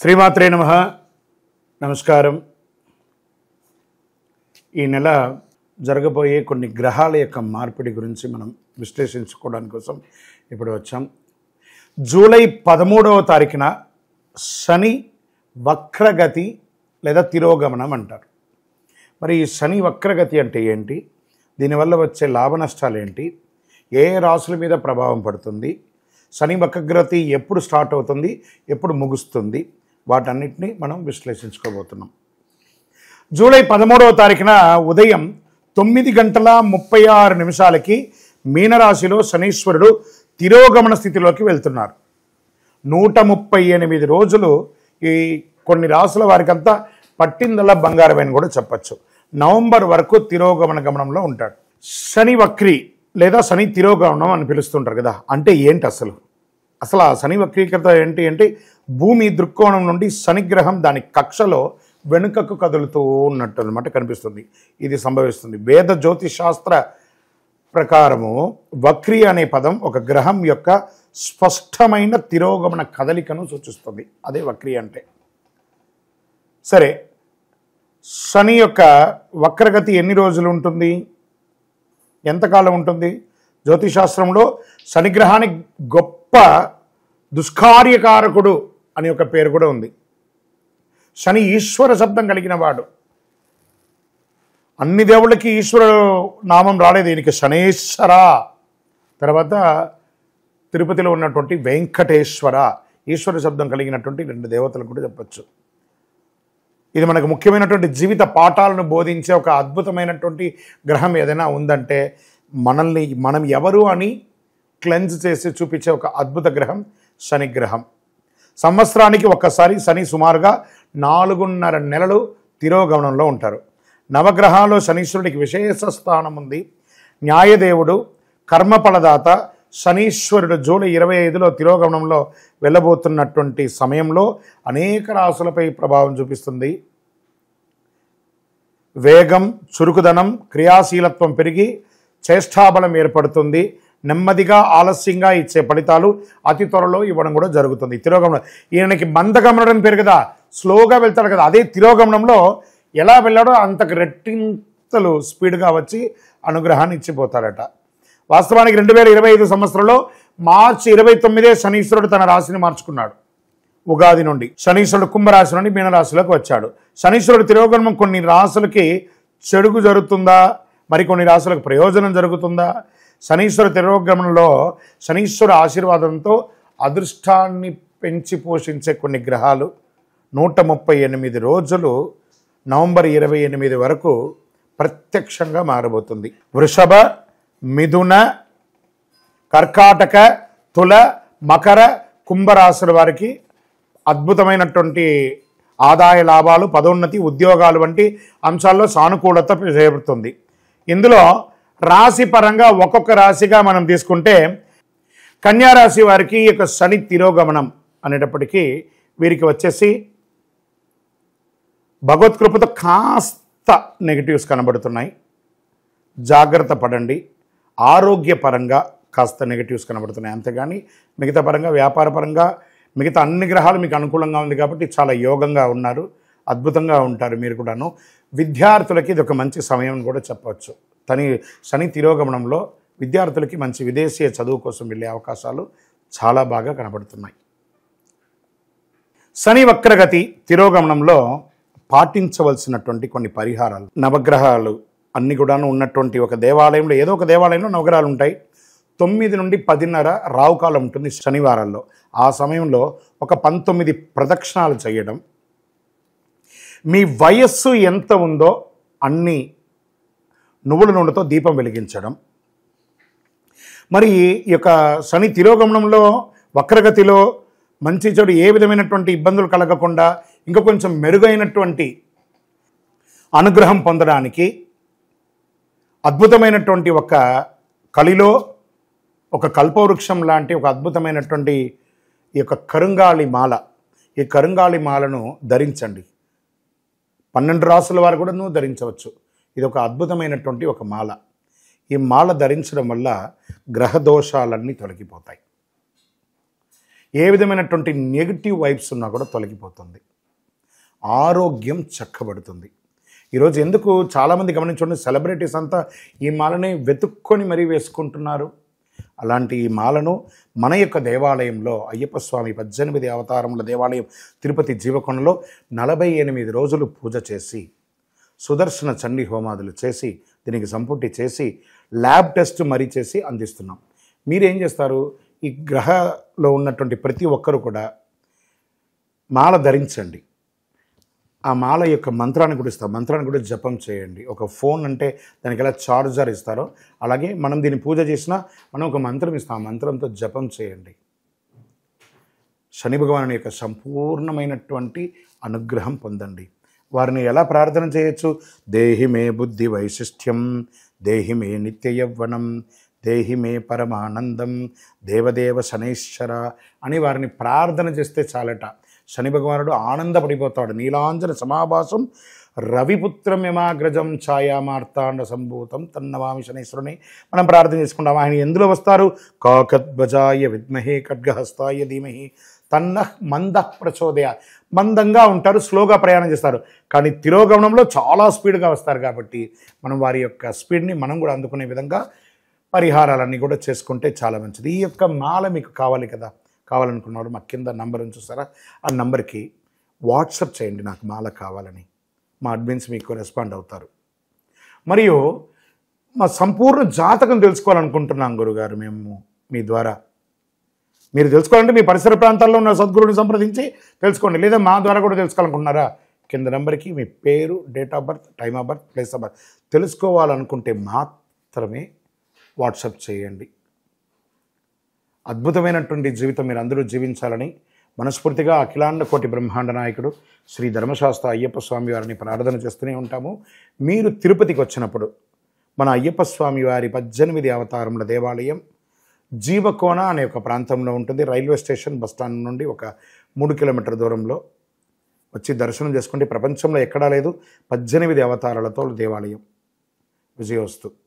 శ్రీమాత్రే నమః. నమస్కారం. ఈ నెల జరగబోయే కొన్ని గ్రహాల యొక్క మార్పిడి గురించి మనం విశ్లేషించుకోవడానికి కోసం ఇప్పుడు వచ్చాం. జూలై 13వ తారీఖున శని వక్రగతి లేదా తిరోగమనం అంటారు. మరి ఈ శని వక్రగతి అంటే ఏంటి, దీనివల్ల వచ్చే లాభ నష్టాలు ఏంటి, ఏ రాశుల మీద ప్రభావం పడుతుంది, శని వక్రగతి ఎప్పుడు స్టార్ట్ అవుతుంది, ఎప్పుడు ముగుస్తుంది, వాటన్నిటిని మనం విశ్లేషించుకోబోతున్నాం. జూలై 13వ తారీఖున ఉదయం 9:36 మీనరాశిలో శనీశ్వరుడు తిరోగమన స్థితిలోకి వెళ్తున్నారు. 138 రోజులు ఈ కొన్ని రాశుల వారికంతా పట్టిందల్లా బంగారమని కూడా చెప్పచ్చు. నవంబర్ వరకు తిరోగమన గమనంలో ఉంటాడు. శని వక్రి లేదా శని తిరోగమనం అని పిలుస్తుంటారు కదా, అంటే ఏంటి అసలు ఆ శని వక్రీకరత ఏంటి అంటే భూమి దృక్కోణం నుండి శనిగ్రహం దాని కక్షలో వెనుకకు కదులుతూ ఉన్నట్టు అనమాట కనిపిస్తుంది. ఇది సంభవిస్తుంది. వేద జ్యోతిశాస్త్ర ప్రకారము వక్రి అనే పదం ఒక గ్రహం యొక్క స్పష్టమైన తిరోగమన కదలికను సూచిస్తుంది. అదే వక్రి అంటే. సరే, శని యొక్క వక్రగతి ఎన్ని రోజులు ఉంటుంది, ఎంతకాలం ఉంటుంది? జ్యోతిశాస్త్రంలో శనిగ్రహానికి గొప్ప దుష్కార్యకారకుడు అని ఒక పేరు కూడా ఉంది. శని ఈశ్వర శబ్దం కలిగిన వాడు. అన్ని దేవుళ్ళకి ఈశ్వర నామం రాలేదు, దీనికి శనేశ్వర. తర్వాత తిరుపతిలో ఉన్నటువంటి వెంకటేశ్వర, ఈశ్వర శబ్దం కలిగినటువంటి 2 దేవతలు కూడా చెప్పచ్చు. ఇది మనకు ముఖ్యమైనటువంటి జీవిత పాఠాలను బోధించే ఒక అద్భుతమైనటువంటి గ్రహం ఏదైనా ఉందంటే మనం ఎవరు అని క్లెన్స్ చేసి చూపించే ఒక అద్భుత గ్రహం శనిగ్రహం. సంవత్సరానికి ఒక్కసారి శని సుమారుగా 4.5 నెలలు తిరోగమనంలో ఉంటారు. నవగ్రహాల్లో శనీశ్వరుడికి విశేష స్థానం ఉంది. న్యాయదేవుడు, కర్మఫలదాత శనీశ్వరుడు జూలై 25లో తిరోగమనంలో వెళ్ళబోతున్నటువంటి సమయంలో అనేక రాశులపై ప్రభావం చూపిస్తుంది. వేగం, చురుకుదనం, క్రియాశీలత్వం పెరిగి చేష్టాబలం ఏర్పడుతుంది. నెమ్మదిగా ఆలస్యంగా ఇచ్చే ఫలితాలు అతి త్వరలో ఇవ్వడం కూడా జరుగుతుంది. తిరోగమనం ఈయనకి మందగమనం పేరు కదా, స్లోగా వెళ్తాడు కదా. అదే తిరోగమనంలో ఎలా వెళ్ళాడో అంతకు రెట్టింతలు స్పీడ్గా వచ్చి అనుగ్రహాన్ని ఇచ్చిపోతాడట. వాస్తవానికి 2025 సంవత్సరంలో మార్చి 29 శనీశ్వరుడు తన రాశిని మార్చుకున్నాడు. ఉగాది నుండి శనీశ్వరుడు కుంభరాశి నుండి మీనరాశిలోకి వచ్చాడు. శనీశ్వరుడు తిరోగమనం కొన్ని రాశులకి చెడుగు జరుగుతుందా, మరికొన్ని రాశులకు ప్రయోజనం జరుగుతుందా? శనీశ్వర తిరోగమనంలో శనీశ్వర ఆశీర్వాదంతో అదృష్టాన్ని పెంచి పోషించే కొన్ని గ్రహాలు 138 రోజులు నవంబర్ 28 వరకు ప్రత్యక్షంగా మారబోతుంది. వృషభ, మిథున, కర్కాటక, తుల, మకర, కుంభరాశుల వారికి అద్భుతమైనటువంటి ఆదాయ లాభాలు, పదోన్నతి, ఉద్యోగాలు వంటి అంశాల్లో సానుకూలత చేపడుతుంది. ఇందులో రాశి పరంగా ఒక్కొక్క రాశిగా మనం తీసుకుంటే కన్యారాశి వారికి ఈ యొక్క శని తిరోగమనం అనేటప్పటికీ వీరికి వచ్చేసి భగవత్కృపతో కాస్త నెగిటివ్స్ కనబడుతున్నాయి. జాగ్రత్త పడండి. ఆరోగ్యపరంగా కాస్త నెగిటివ్స్ కనబడుతున్నాయి, అంతేగాని మిగతా పరంగా, వ్యాపార పరంగా, మిగతా అన్ని గ్రహాలు మీకు అనుకూలంగా ఉంది కాబట్టి చాలా యోగంగా ఉన్నారు, అద్భుతంగా ఉంటారు మీరు కూడాను. విద్యార్థులకి ఇది ఒక మంచి సమయం కూడా చెప్పవచ్చు. శని తిరోగమనంలో విద్యార్థులకి మంచి విదేశీయ చదువు కోసం వెళ్ళే అవకాశాలు చాలా బాగా కనబడుతున్నాయి. శని వక్రగతి తిరోగమనంలో పాటించవలసినటువంటి కొన్ని పరిహారాలు. నవగ్రహాలు అన్ని కూడాను ఉన్నటువంటి ఒక దేవాలయంలో, ఏదో ఒక దేవాలయంలో నవగ్రహాలు ఉంటాయి. 9 నుండి 10:30 రావుకాలం ఉంటుంది శనివారాల్లో. ఆ సమయంలో ఒక 19 ప్రదక్షిణాలు చేయడం, మీ వయస్సు ఎంత ఉందో అన్ని నువ్వుల నూనెతో దీపం వెలిగించడం. మరి ఈ యొక్క శని తిరోగమనంలో వక్రగతిలో మంచి చెడు ఏ విధమైనటువంటి ఇబ్బందులు కలగకుండా ఇంకా కొంచెం మెరుగైనటువంటి అనుగ్రహం పొందడానికి అద్భుతమైనటువంటి ఒక కలిలో ఒక కల్పవృక్షం లాంటి ఒక అద్భుతమైనటువంటి ఈ యొక్క కరుంగాళి మాల, ఈ కరుంగాళి మాలను ధరించండి. 12 రాసుల వారు కూడా ధరించవచ్చు. ఇది ఒక అద్భుతమైనటువంటి ఒక మాల. ఈ మాల ధరించడం వల్ల గ్రహ దోషాలన్నీ తొలగిపోతాయి. ఏ విధమైనటువంటి నెగిటివ్ వైబ్స్ ఉన్నా కూడా తొలగిపోతుంది, ఆరోగ్యం చక్కబడుతుంది. ఈరోజు ఎందుకు చాలామంది గమనించండి, సెలబ్రిటీస్ అంతా ఈ మాలని వెతుక్కొని మరీ వేసుకుంటున్నారు. అలాంటి ఈ మాలను మన యొక్క దేవాలయంలో అయ్యప్ప స్వామి 18 అవతారముల దేవాలయం తిరుపతి జీవకొండలో 48 రోజులు పూజ చేసి సుదర్శన చండీ హోమాదులు చేసి దీనికి సంపుటి చేసి ల్యాబ్ టెస్ట్ మరీ చేసి అందిస్తున్నాం. మీరేం చేస్తారు, ఈ గ్రహలో ఉన్నటువంటి ప్రతి ఒక్కరు కూడా మాల ధరించండి. ఆ మాల యొక్క మంత్రాన్ని కూడా ఇస్తాం, మంత్రాన్ని కూడా జపం చేయండి. ఒక ఫోన్ అంటే దానికి ఎలా చార్జర్ ఇస్తారో అలాగే మనం దీన్ని పూజ చేసినా మనం ఒక మంత్రం ఇస్తాం, ఆ మంత్రంతో జపం చేయండి. శని భగవాను యొక్క సంపూర్ణమైనటువంటి అనుగ్రహం పొందండి. వారిని ఎలా ప్రార్థన చేయొచ్చు, దేహి మే బుద్ధి వైశిష్ట్యం, దేహి మే నిత్య యవ్వనం, దేహి మే పరమానందం, దేవదేవ శనైశ్వర అని వారిని ప్రార్థన చేస్తే చాలట. శని భగవానుడు ఆనందపడిపోతాడు. నీలాంజన సమాభాసం రవిపుత్రం యమాగ్రజం ఛాయామార్తాండ సంభూతం తన్నమామి శనైశ్వరుని మనం ప్రార్థన చేసుకుంటాం. ఆయన ఎందులో వస్తారు, కాకద్వజాయ విద్మహే ఖడ్గహస్తాయ ధీమహి తన్నః మందః ప్రచోదయ. మందంగా ఉంటారు, స్లోగా ప్రయాణం చేస్తారు, కానీ తిరోగమనంలో చాలా స్పీడ్గా వస్తారు. కాబట్టి మనం వారి యొక్క స్పీడ్ని మనం కూడా అందుకునే విధంగా పరిహారాలన్నీ కూడా చేసుకుంటే చాలా మంచిది. ఈ యొక్క మాల మీకు కావాలి కదా, కావాలనుకున్నవాడు మా కింద నంబర్ చూసారా, ఆ నంబర్కి వాట్సాప్ చేయండి నాకు మాల కావాలని. మా అడ్మిన్స్ మీకు రెస్పాండ్ అవుతారు. మరియు మా సంపూర్ణ జాతకం తెలుసుకోవాలనుకుంటున్నాం గురుగారు మేము మీ ద్వారా. మీరు తెలుసుకోవాలంటే మీ పరిసర ప్రాంతాల్లో ఉన్న సద్గురుని సంప్రదించి తెలుసుకోండి, లేదా మా ద్వారా కూడా తెలుసుకోవాలనుకుంటున్నారా, కింద నెంబర్కి మీ పేరు, date of birth, time of birth, place of birth తెలుసుకోవాలనుకుంటే మాత్రమే వాట్సాప్ చేయండి. అద్భుతమైనటువంటి జీవితం మీరు అందరూ జీవించాలని మనస్ఫూర్తిగా అఖిలాండ కోటి బ్రహ్మాండ నాయకుడు శ్రీ ధర్మశాస్త్ర అయ్యప్ప స్వామి వారిని ప్రార్థన చేస్తూనే ఉంటాము. మీరు తిరుపతికి వచ్చినప్పుడు మన అయ్యప్ప స్వామి వారి 18 అవతారముల దేవాలయం జీవకోన అనే ఒక ప్రాంతంలో ఉంటుంది. రైల్వే స్టేషన్ బస్టాండ్ నుండి ఒక 3 కిలోమీటర్ల దూరంలో వచ్చి దర్శనం చేసుకోండి. ప్రపంచంలో ఎక్కడా లేదు 18 అవతారాలతో దేవాలయం. విజయోస్తు.